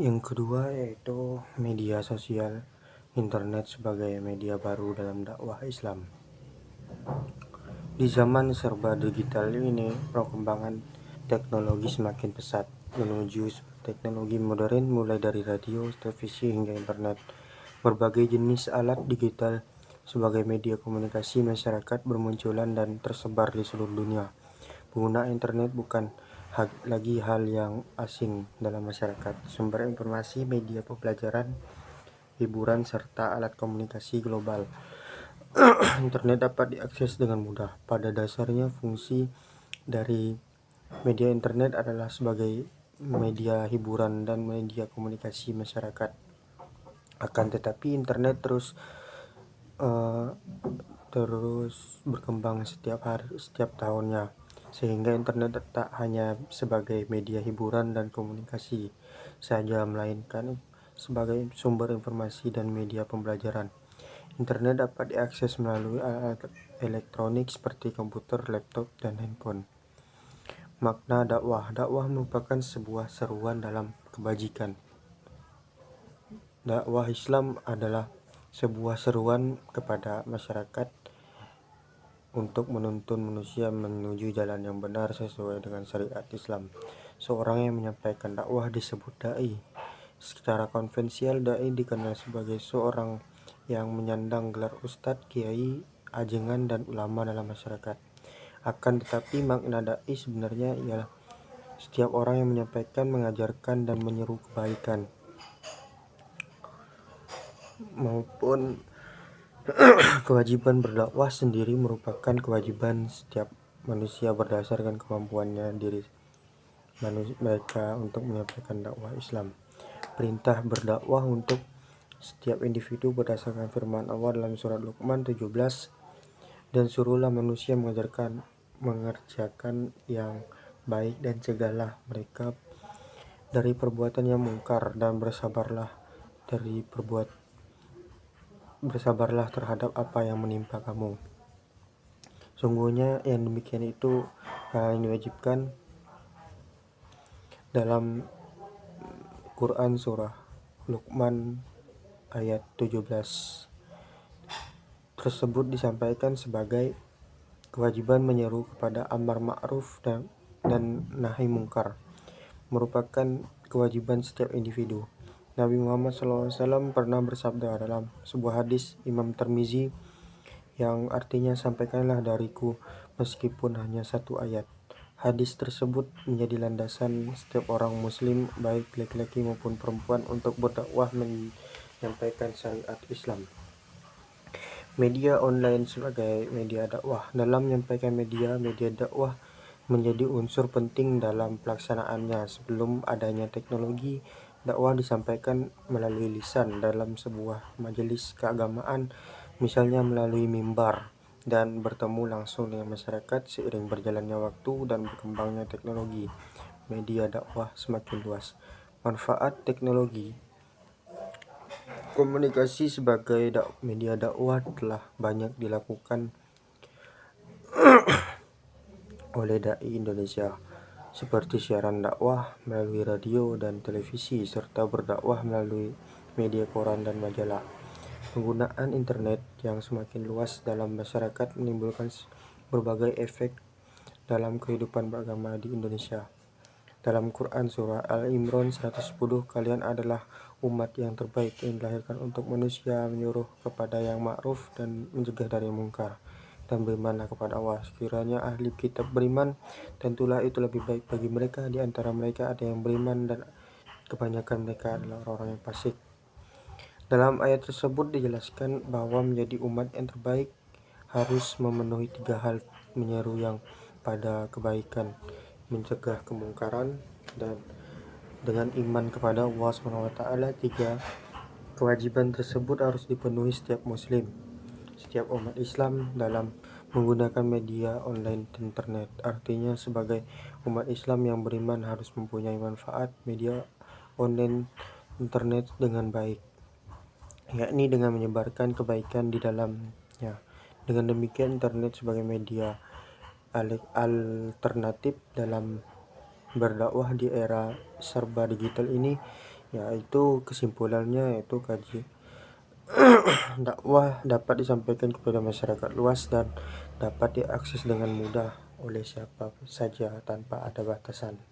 Yang kedua yaitu media sosial internet sebagai media baru dalam dakwah Islam. Di zaman serba digital ini, perkembangan teknologi semakin pesat menuju teknologi modern mulai dari radio, televisi hingga internet. Berbagai jenis alat digital sebagai media komunikasi masyarakat bermunculan dan tersebar di seluruh dunia. Pengguna internet bukan lagi hal yang asing dalam masyarakat. Sumber informasi, media pembelajaran, hiburan, serta alat komunikasi global. Internet dapat diakses dengan mudah. Pada dasarnya, fungsi dari media internet adalah sebagai media hiburan dan media komunikasi masyarakat. Akan tetapi internet terus berkembang setiap tahunnya, sehingga internet tak hanya sebagai media hiburan dan komunikasi saja, melainkan sebagai sumber informasi dan media pembelajaran. Internet dapat diakses melalui alat elektronik seperti komputer, laptop, dan handphone. Makna dakwah. Dakwah merupakan sebuah seruan dalam kebajikan. Dakwah Islam adalah sebuah seruan kepada masyarakat untuk menuntun manusia menuju jalan yang benar sesuai dengan syariat Islam. Seorang yang menyampaikan dakwah disebut dai. Secara konvensional, dai dikenal sebagai seorang yang menyandang gelar ustadz, kiai, ajengan, dan ulama dalam masyarakat. Akan tetapi makna dai sebenarnya ialah setiap orang yang menyampaikan, mengajarkan, dan menyeru kebaikan maupun kewajiban berdakwah sendiri merupakan kewajiban setiap manusia berdasarkan kemampuannya diri mereka untuk menyampaikan dakwah Islam. Perintah berdakwah untuk setiap individu berdasarkan firman Allah dalam surat Luqman 17, dan suruhlah manusia mengerjakan yang baik dan cegahlah mereka dari perbuatan yang mungkar, dan bersabarlah terhadap apa yang menimpa kamu. Sungguhnya yang demikian itu hal yang diwajibkan dalam Quran surah Luqman ayat 17 tersebut disampaikan sebagai kewajiban menyeru kepada amar ma'ruf dan nahi mungkar, merupakan kewajiban setiap individu. Nabi Muhammad SAW pernah bersabda dalam sebuah hadis Imam Tirmizi yang artinya, sampaikanlah dariku meskipun hanya satu ayat. Hadis tersebut menjadi landasan setiap orang muslim, baik laki-laki maupun perempuan, untuk berdakwah menyampaikan syariat Islam. Media online sebagai media dakwah. Dalam menyampaikan media dakwah menjadi unsur penting dalam pelaksanaannya. Sebelum adanya teknologi, dakwah disampaikan melalui lisan dalam sebuah majelis keagamaan, misalnya melalui mimbar, dan bertemu langsung dengan masyarakat. Seiring berjalannya waktu dan berkembangnya teknologi, media dakwah semakin luas. Manfaat teknologi komunikasi sebagai media dakwah telah banyak dilakukan oleh dai Indonesia, seperti siaran dakwah melalui radio dan televisi, serta berdakwah melalui media koran dan majalah. Penggunaan internet yang semakin luas dalam masyarakat menimbulkan berbagai efek dalam kehidupan beragama di Indonesia. Dalam Quran surah Al-Imran 110, kalian adalah umat yang terbaik yang dilahirkan untuk manusia, menyuruh kepada yang ma'ruf dan mencegah dari yang mungkar, dan berimanlah kepada Allah. Sekiranya ahli kitab beriman, tentulah itu lebih baik bagi mereka. Di antara mereka ada yang beriman, dan kebanyakan mereka adalah orang-orang yang fasik. Dalam ayat tersebut dijelaskan bahwa menjadi umat yang terbaik harus memenuhi 3 hal: menyeru yang pada kebaikan, mencegah kemungkaran, dan dengan iman kepada Allah SWT. 3 kewajiban tersebut harus dipenuhi setiap muslim, setiap umat Islam dalam menggunakan media online internet. Artinya, sebagai umat Islam yang beriman harus mempunyai manfaat media online internet dengan baik, yakni dengan menyebarkan kebaikan di dalamnya. Dengan demikian, internet sebagai media alternatif dalam berdakwah di era serba digital ini Yaitu kesimpulannya yaitu dakwah dapat disampaikan kepada masyarakat luas dan dapat diakses dengan mudah oleh siapa saja tanpa ada batasan.